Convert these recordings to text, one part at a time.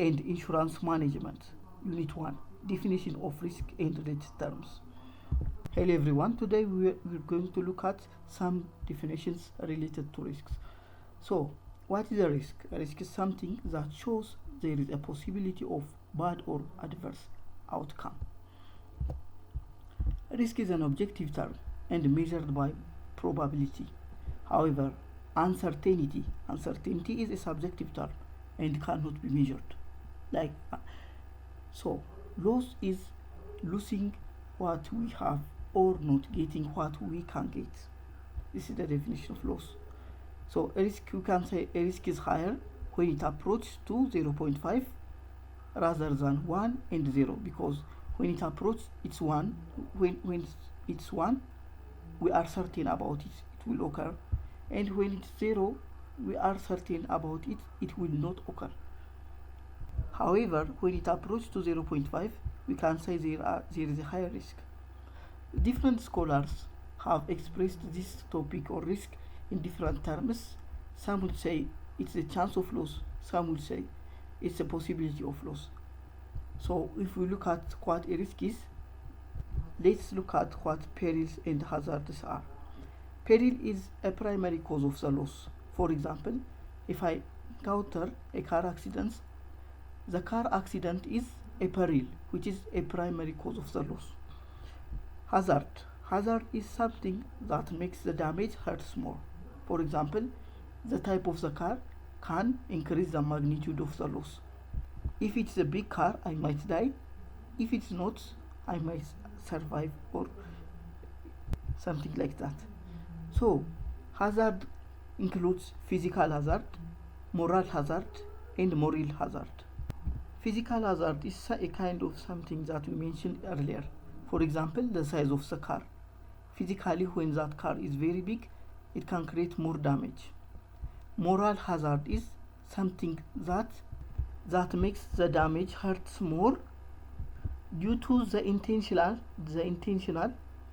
and insurance management. Unit 1. Definition of risk and related terms. Hello everyone, today we're going to look at some definitions related to risks. So, what is a risk? A risk is something that shows there is a possibility of bad or adverse outcome. Risk is an objective term and measured by probability. However, uncertainty is a subjective term and cannot be measured. So, loss is losing what we have or not getting what we can get. This is the definition of loss. So a risk, you can say a risk is higher when it approaches to 0.5 rather than 1 and 0, because when it approaches it's 1, when it's 1 we are certain about it will occur, and when it's 0 we are certain about it will not occur. However, when it approaches to 0.5 we can say there is a higher risk. Different scholars have expressed this topic or risk in different terms. Some will say it's a chance of loss, some will say it's a possibility of loss. So if we look at what a risk is, let's look at what perils and hazards are. Peril is a primary cause of the loss. For example, if I encounter a car accident, the car accident is a peril, which is a primary cause of the loss. Hazard is something that makes the damage hurts more. For example, the type of the car can increase the magnitude of the loss. If it's a big car, I might die. If it's not, I might survive, or something like that. So, hazard includes physical hazard, moral hazard, and moral hazard. Physical hazard is a kind of something that we mentioned earlier. For example, the size of the car. Physically, when that car is very big, it can create more damage. Moral hazard is something that makes the damage hurts more due to the intentional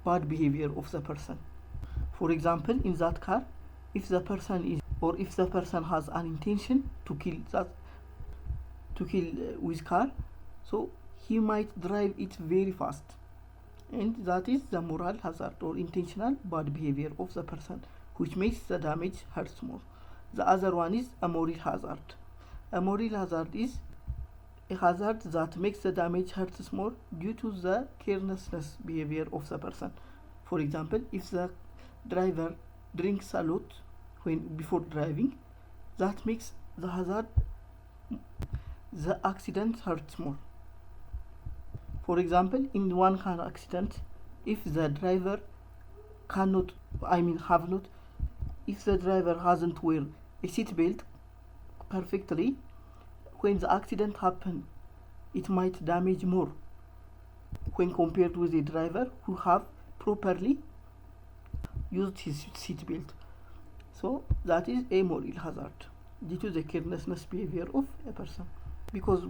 bad behavior of the person. For example, in that car, if the person has an intention to kill with car, so he might drive it very fast, and that is the moral hazard or intentional bad behavior of the person, which makes the damage hurts more. The other one is a moral hazard. A moral hazard is a hazard that makes the damage hurts more due to the carelessness behavior of the person. For example, if the driver drinks a lot before driving, that makes the accident hurts more. For example, in one car accident, if the driver if the driver hasn't wear a seat belt perfectly, when the accident happens, it might damage more when compared with a driver who have properly used his seat belt. So that is a moral hazard due to the carelessness behavior of a person, because